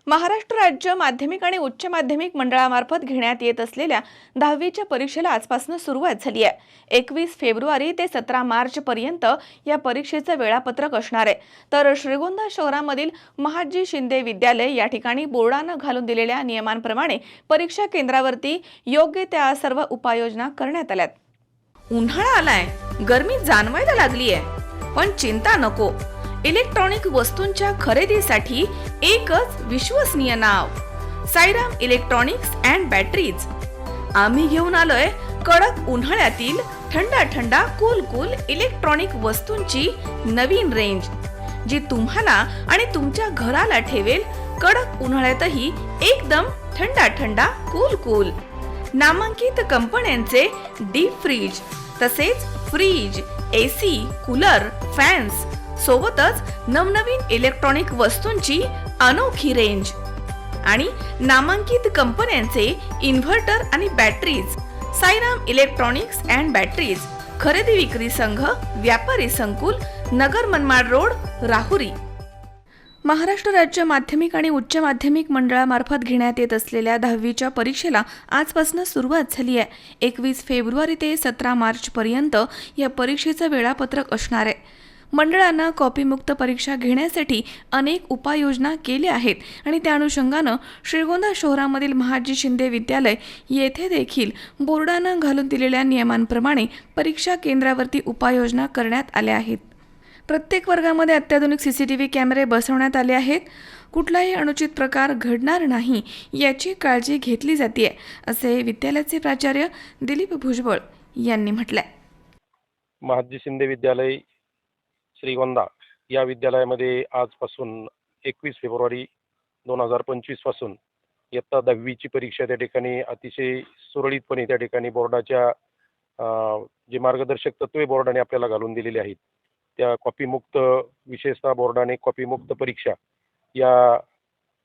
महाराष्ट्र राज्य माध्यमिक आणि उच्च माध्यमिक मंडळामार्फत घेण्यात येत असलेल्या 10वीच्या परीक्षेला आजपासून सुरुवात झाली आहे। 21 फेब्रुवारी ते 17 मार्च पर्यंत या परीक्षेचं वेळापत्रक असणार आहे। तर श्रीगोंदा शहरामधील महाजी शिंदे विद्यालय या ठिकाणी बोर्डानं घालून दिलेल्या नियमांप्रमाणे परीक्षा केंद्रावरती योग्य त्या सर्व उपाययोजना करण्यात आल्यात। उन्हाळा आलाय, गरमी जाणवायला लागली आहे, पण चिंता नको। इलेक्ट्रॉनिक वस्तूंच्या खरेदीसाठी एकच विश्वसनीय नाव, साईराम इलेक्ट्रॉनिक्स अँड बॅटरीज। आम्ही घेऊन आलोय कडक उन्हाळ्यातील थंड कूल इलेक्ट्रॉनिक वस्तूंची नवीन रेंज, जी तुम्हाला आणि तुमच्या घराला ठेवेल कडक उन्हाळ्यातही एकदम थंड कूल। नामांकित कंपन्यांचे डीप फ्रीज, तसेच फ्रीज, एसी, कूलर, फॅन्स सोबतच नवनवीन इलेक्ट्रॉनिक वस्तूंची अनोखी रेंज आणि नामांकित कंपन्यांचे इन्व्हर्टर आणि batteries. Sairam electronics and batteries, खरेदी विक्री संघ, व्यापारी संकुल, नगर मनमाड रोड, राहुरी। महाराष्ट्र राज्य माध्यमिक आणि उच्च माध्यमिक मंडळामार्फत घेण्यात येत असलेल्या 10वीच्या परीक्षेला आजपासून सुरुवात झाली आहे। 21 फेब्रुवारी ते 17 मार्च पर्यंत या परीक्षेचं वेळापत्रक असणार आहे। मंडळानं कॉपीमुक्त परीक्षा घेण्यासाठी अनेक उपाययोजना केल्या आहेत आणि त्या अनुषंगानं श्रीगोंदा शहरामधील महाजी शिंदे विद्यालय येथे देखील बोर्डानं घालून दिलेल्या नियमांप्रमाणे परीक्षा केंद्रावरती उपाययोजना करण्यात आल्या आहेत। प्रत्येक वर्गामध्ये अत्याधुनिक सीसीटीव्ही कॅमेरे बसवण्यात आले आहेत। कुठलाही अनुचित प्रकार घडणार नाही याची काळजी घेतली जाते, असे विद्यालयाचे प्राचार्य दिलीप भुजबळ यांनी म्हटलंय। महाजी शिंदे विद्यालय श्रीगोंदा या विद्यालयामध्ये आजपासून 21 फेब्रुवारी 2025 पासून इयत्ता 10वीची परीक्षा त्या ठिकाणी अतिशय सुरळीतपणे त्या ठिकाणी बोर्डाच्या जे मार्गदर्शक तत्त्वे बोर्डाने आपल्याला घालून दिलेली आहेत, त्या कॉपीमुक्त, विशेषतः बोर्डाने कॉपीमुक्त परीक्षा या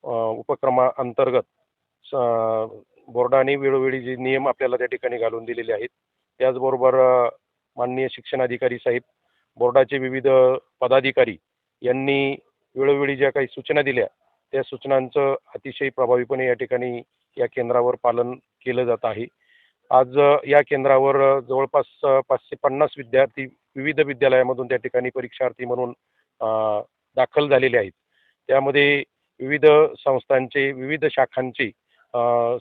उपक्रमाअंतर्गत बोर्डाने वेळोवेळी जे नियम आपल्याला त्या ठिकाणी घालून दिलेले आहेत, त्याचबरोबर माननीय शिक्षणाधिकारी साहेब, बोर्डाचे विविध पदाधिकारी यांनी वेळोवेळी ज्या काही सूचना दिल्या, त्या सूचनांचं अतिशय प्रभावीपणे या ठिकाणी या केंद्रावर पालन केलं जात आहे। आज या केंद्रावर जवळपास 550 विद्यार्थी विविध विद्यालयामधून त्या ठिकाणी परीक्षार्थी म्हणून दाखल झालेले आहेत। त्यामध्ये विविध संस्थांचे, विविध शाखांचे,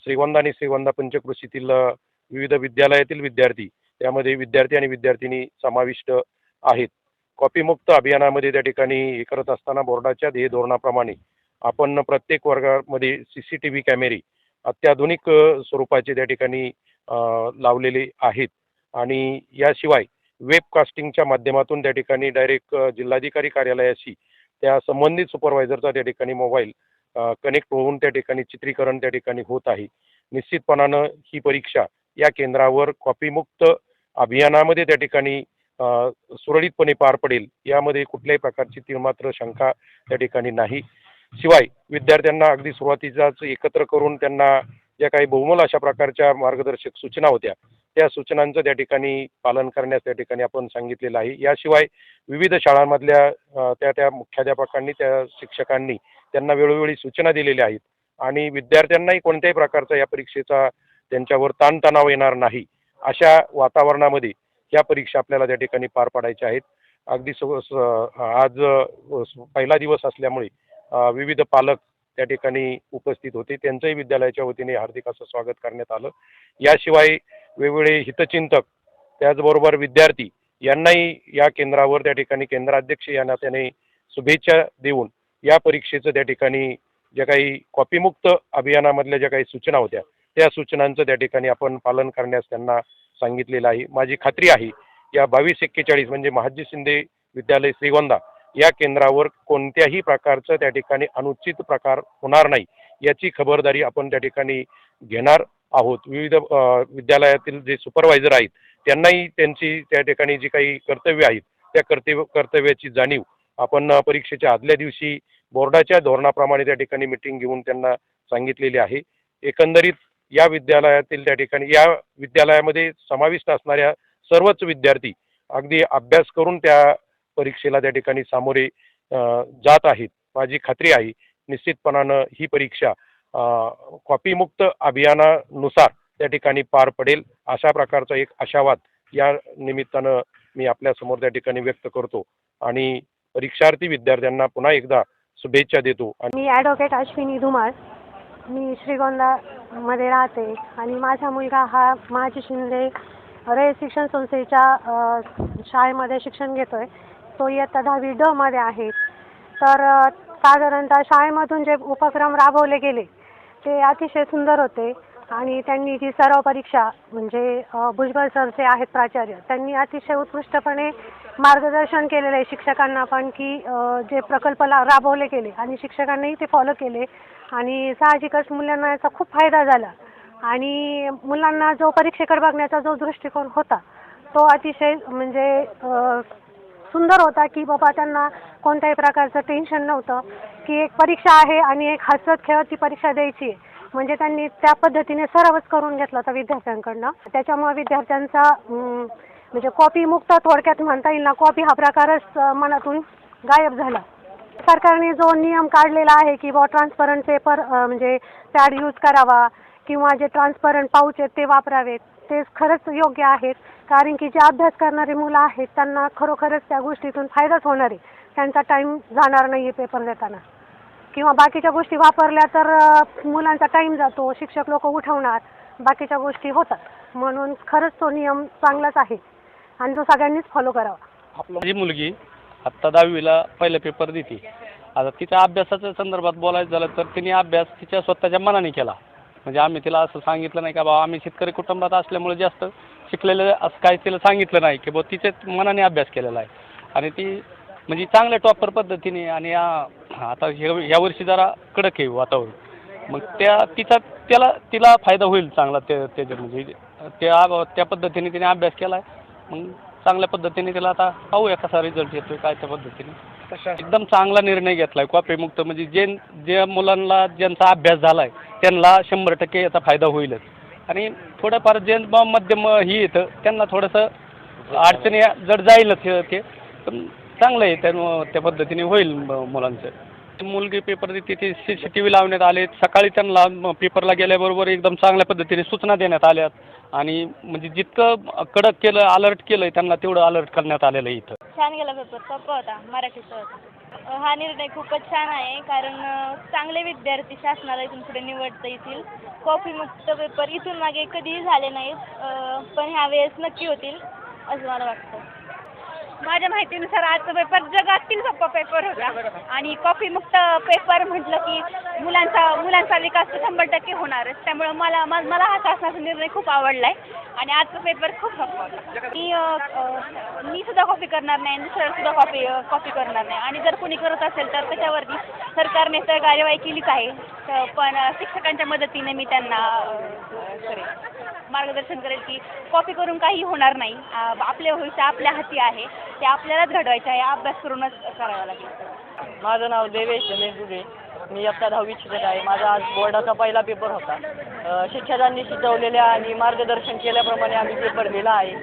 श्रीगोंदा आणि श्रीगोंदा पंचक्रोशीतील विविध विद्यालयातील विद्यार्थी, त्यामध्ये विद्यार्थी आणि विद्यार्थिनी समाविष्ट आहेत। कॉपीमुक्त अभियानामध्ये त्या ठिकाणी हे करत असताना बोर्डाच्या ध्येय धोरणाप्रमाणे आपण प्रत्येक वर्गामध्ये सीसीटीव्ही कॅमेरे अत्याधुनिक स्वरूपाचे त्या ठिकाणी लावलेले आहेत आणि याशिवाय वेबकास्टिंगच्या माध्यमातून त्या ठिकाणी डायरेक्ट जिल्हाधिकारी कार्यालयाशी त्या संबंधित सुपरवायझरचा त्या ठिकाणी मोबाईल कनेक्ट होऊन त्या ठिकाणी चित्रीकरण त्या ठिकाणी होत आहे। निश्चितपणानं ही परीक्षा या केंद्रावर कॉपीमुक्त अभियानामध्ये त्या ठिकाणी सुरळीतपणे पार पडेल, यामध्ये कुठल्याही प्रकारची तीळमात्र शंका त्या ठिकाणी नाही। शिवाय विद्यार्थ्यांना अगदी सुरुवातीचाच एकत्र करून त्यांना ज्या काही बहुमोल अशा प्रकारच्या मार्गदर्शक सूचना होत्या, त्या सूचनांचं त्या ठिकाणी पालन करण्यास त्या ठिकाणी आपण सांगितलेलं आहे। याशिवाय विविध शाळांमधल्या त्या मुख्याध्यापकांनी, त्या शिक्षकांनी त्यांना वेळोवेळी सूचना दिलेल्या आहेत आणि विद्यार्थ्यांनाही कोणत्याही प्रकारचा या परीक्षेचा त्यांच्यावर ताणतणाव येणार नाही, अशा वातावरणामध्ये या परीक्षा आपल्याला त्या ठिकाणी पार पाडायच्या आहेत। अगदी आज पहिला दिवस असल्यामुळे विविध पालक त्या ठिकाणी उपस्थित होते, त्यांचंही विद्यालयाच्या वतीने हार्दिक असं स्वागत करण्यात आलं। याशिवाय वेगवेगळे हितचिंतक, त्याचबरोबर विद्यार्थी यांनाही या केंद्रावर त्या ठिकाणी केंद्राध्यक्ष या नात्याने शुभेच्छा देऊन या परीक्षेचं त्या ठिकाणी ज्या काही कॉपीमुक्त अभियानामधल्या ज्या काही सूचना होत्या, त्या सूचनांचं त्या ठिकाणी आपण पालन करण्यास त्यांना सांगितलेलं आहे। माझी खात्री आहे या 2241 म्हणजे महाजी शिंदे विद्यालय श्रीगोंदा या केंद्रावर कोणत्याही प्रकारचं त्या ठिकाणी अनुचित प्रकार होणार नाही, याची खबरदारी आपण त्या ठिकाणी घेणार आहोत। विविध विद्यालयातील जे सुपरवायझर आहेत त्यांनाही त्यांची त्या ठिकाणी जी काही कर्तव्य आहेत, त्या कर्तव्याची जाणीव आपण परीक्षेच्या आदल्या दिवशी बोर्डाच्या धोरणाप्रमाणे त्या ठिकाणी मीटिंग घेऊन त्यांना सांगितलेली आहे। एकंदरीत या विद्यालयातील त्या ठिकाणी, या विद्यालयामध्ये समाविष्ट असणाऱ्या सर्वच विद्यार्थी अगदी अभ्यास करून त्या परीक्षेला त्या ठिकाणी सामोरे जात आहेत। माझी खात्री आहे निश्चितपणानं ही परीक्षा कॉपीमुक्त अभियानानुसार त्या ठिकाणी पार पडेल अशा प्रकारचा एक आशावाद या निमित्तानं मी आपल्यासमोर त्या ठिकाणी व्यक्त करतो आणि परीक्षार्थी विद्यार्थ्यांना पुन्हा एकदा शुभेच्छा देतो. मी ॲडव्होकेट अश्विनी धुमाळ, मी श्रीगोंदामध्ये राहते आणि माझा मुलगा हा महाजी शिंदे रयत शिक्षण संस्थेच्या शाळेमध्ये शिक्षण घेतोय. तो इयत्ता 10वी ड मध्ये आहे. तर साधारणतः शाळेमधून जे उपक्रम राबवले गेले ते अतिशय सुंदर होते आणि त्यांनी जी सराव परीक्षा म्हणजे भुजबळ सर जे आहेत प्राचार्य, त्यांनी अतिशय उत्कृष्टपणे मार्गदर्शन केलेलं आहे शिक्षकांना पण की जे प्रकल्प राबवले गेले आणि शिक्षकांनाही ते फॉलो केले आणि साहजिकच मुलांना याचा खूप फायदा झाला आणि मुलांना जो परीक्षेकडे बघण्याचा जो दृष्टिकोन होता तो अतिशय म्हणजे सुंदर होता की बाबा त्यांना कोणत्याही प्रकारचं टेन्शन नव्हतं की एक परीक्षा आहे आणि एक हसत खेळत ती परीक्षा द्यायची आहे. म्हणजे त्यांनी त्या पद्धतीने सरावच करून घेतला होता विद्यार्थ्यांकडनं. त्याच्यामुळे विद्यार्थ्यांचा म्हणजे कॉपी मुक्त थोडक्यात म्हणता येईल ना, कॉपी हा प्रकारच मनातून गायब झाला. सरकारने जो नियम काढलेला आहे की ट्रान्सपरंट पेपर म्हणजे पॅड यूज करावा किंवा जे ट्रान्सपरंट पाऊच आहेत ते वापरावेत, ते खरंच योग्य आहेत. कारण की जे अभ्यास करणारी मुलं आहेत त्यांना खरोखरच त्या गोष्टीतून फायदाच होणार आहे. त्यांचा टाईम जाणार नाही आहे पेपर देताना किंवा बाकीच्या गोष्टी वापरल्या तर मुलांचा टाईम जातो, शिक्षक लोक उठवणार, बाकीच्या गोष्टी होतात. म्हणून खरंच तो नियम चांगलाच आहे आणि तो सगळ्यांनीच फॉलो करावा. माझी मुलगी आत्ता 10वीला पहिला पेपर देते. आता तिच्या अभ्यासाच्या संदर्भात बोलायचं झालं तर तिने अभ्यास तिच्या स्वतःच्या मनाने केला. म्हणजे आम्ही तिला असं सांगितलं नाही का बाबा आम्ही शेतकरी कुटुंबात असल्यामुळे जास्त शिकलेलं असं काही तिला सांगितलं नाही की बाबा तिच्या मनाने अभ्यास केलेला आहे आणि ती म्हणजे चांगल्या टॉपर पद्धतीने आणि आता ह्या वर्षी जरा कडक आहे वातावरण, मग तिला फायदा होईल चांगला त्याच्या म्हणजे त्या पद्धतीने तिने अभ्यास केला आहे. मग चांगल्या पद्धतीने तिला आता पाहूया कसा रिझल्ट येतोय काय त्या पद्धतीने. एकदम चांगला निर्णय घेतला आहे कॉपीमुक्त. म्हणजे जे मुलांना ज्यांचा अभ्यास झाला आहे त्यांना 100% याचा फायदा होईलच आणि थोडंफार जे मध्यम ही येतं त्यांना थोडंसं अडचणी जर जाईलच ते पण चांगलं आहे त्या पद्धतीने होईल मुलांचं. मुलगी पेपर देते ते CCTV लावण्यात आले. सकाळी त्यांना पेपरला गेल्याबरोबर एकदम चांगल्या पद्धतीने सूचना देण्यात आल्यात आणि म्हणजे जितकं कडक केलं अलर्ट केलं त्यांना तेवढं अलर्ट करण्यात आलेलं आहे. इथं छान गेला पेपर, सोपा होता, मराठीचा होता. हा निर्णय खूपच छान आहे कारण चांगले विद्यार्थी शासनाला इथून पुढे निवडता येतील. कॉपीमुक्त पेपर इथून मागे कधीही झाले नाहीत पण ह्यावेळेस नक्की होतील असं मला वाटतं. माझ्या माहितीनुसार आजचा पेपर जगातील सोपा पेपर होता आणि कॉपीमुक्त पेपर म्हटलं की मुलांचा विकास 100% होणारच. त्यामुळे मला हा शासनाचा निर्णय खूप आवडला आहे आणि आजचा पेपर खूप सोपा होता. मी सुद्धा कॉपी करणार नाही, दुसऱ्याला सुद्धा कॉपी करणार नाही आणि जर कोणी करत असेल तर त्याच्यावरती सरकारने तर कार्यवाही केलीच आहे. पण शिक्षकांच्या मदतीने मी त्यांना मार्गदर्शन करेल की कॉपी करून काही होणार नाही. आपले भविष्य आपल्या हाती आहे, ते आपल्यालाच घडवायचे आहे, अभ्यास करूनच करावा लागेल. माझं नाव देवेश दुबे, मी आता 10वी शिकत आहे. माझा आज बोर्डाचा पहिला पेपर होता. शिक्षकांनी शिकवलेल्या आणि मार्गदर्शन केल्याप्रमाणे आम्ही पेपर दिला आहे.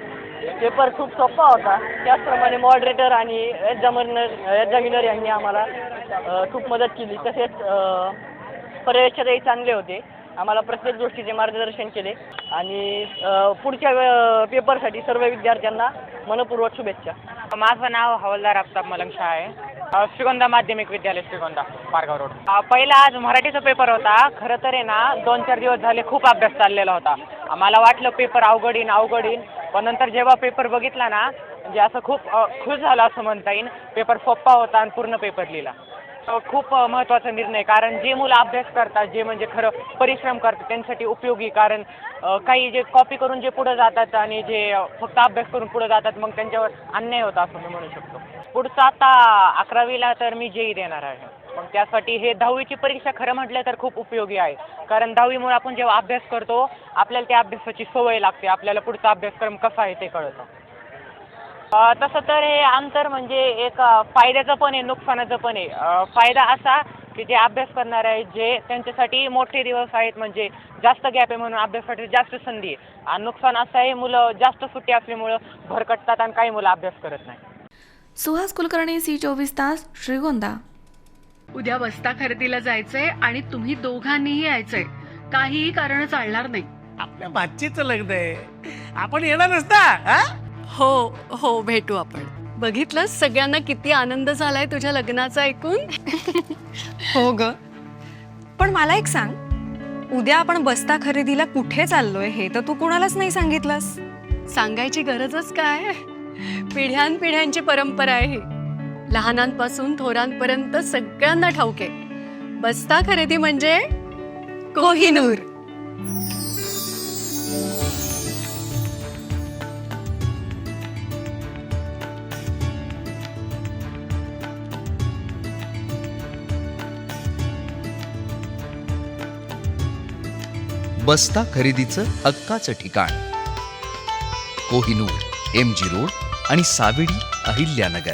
पेपर खूप सोपा होता. त्याचप्रमाणे मॉडरेटर आणि एक्झामिनर यांनी आम्हाला खूप मदत केली. तसेच पर्यवेक्षकही चांगले होते, आम्हाला प्रत्येक गोष्टीचे मार्गदर्शन केले आणि पुढच्या पेपरसाठी सर्व विद्यार्थ्यांना मनपूर्वक शुभेच्छा. माझं नाव हवालदार आफताब मलंग शाह आहे. श्रीगोंदा माध्यमिक विद्यालय श्रीगोंदा पारगाव रोड. पहिला आज मराठीचा पेपर होता. खरं तर आहे ना 2-4 दिवस झाले खूप अभ्यास चाललेला होता. आम्हाला वाटलं पेपर अवघड येईन पण नंतर जेव्हा पेपर बघितला ना म्हणजे असं खूप खुश झालं असं म्हणता येईल. पेपर सोपा होता आणि पूर्ण पेपर लिहिला. खूप महत्त्वाचा निर्णय कारण जे मुलं अभ्यास करतात जे म्हणजे खरं परिश्रम करतात त्यांच्यासाठी उपयोगी. कारण काही जे कॉपी करून जे पुढे जातात आणि जे फक्त अभ्यास करून पुढे जातात मग त्यांच्यावर अन्याय होता असं मी म्हणू शकतो. पुढचं आता 11वीला तर मी JEE देणार आहे. मग त्यासाठी हे 10वीची परीक्षा खरं म्हटलं तर खूप उपयोगी आहे. कारण 10वीमुळे आपण जेव्हा अभ्यास करतो आपल्याला त्या अभ्यासाची सवय लागते, आपल्याला पुढचा अभ्यासक्रम कसा आहे ते कळतं. तसं तर हे अंतर म्हणजे एक फायद्याचं पण आहे नुकसानाचं पण आहे. फायदा असा की जे अभ्यास करणार आहे जे त्यांच्यासाठी मोठे दिवस आहेत म्हणजे जास्त गॅप आहे म्हणून अभ्यासासाठी जास्त संधी आहे. आणि नुकसान असं आहे मुलं जास्त सुट्टी असल्यामुळं भरकटतात आणि काही मुलं अभ्यास करत नाही. सुहास कुलकर्णी, C24 तास, श्रीगोंदा. उद्या बस्ता खरेदीला जायचंय आणि तुम्ही दोघांनीही यायचंय. काहीही कारण चालणार नाही. आपल्या भाचीचं लग्न आहे, आपण येणारच ना. हो हो, भेटू आपण. बघितलं सगळ्यांना किती आनंद झालाय तुझ्या लग्नाचा ऐकून. हो ग, पण मला एक सांग, उद्या आपण बस्ता खरेदीला कुठे चाललोय हे तर तू कोणालाच नाही सांगितलंस. सांगायची गरजच काय, पिढ्यानपिढ्यांची परंपरा आहे ही. लहानांपासून थोरांपर्यंत सगळ्यांना ठाऊक आहे, बस्ता खरेदी म्हणजे कोहिनूर. बस्ता खरेदीचं हक्काचं ठिकाण कोहिनूर, MG रोड आणि सावेडी, अहिल्यानगर.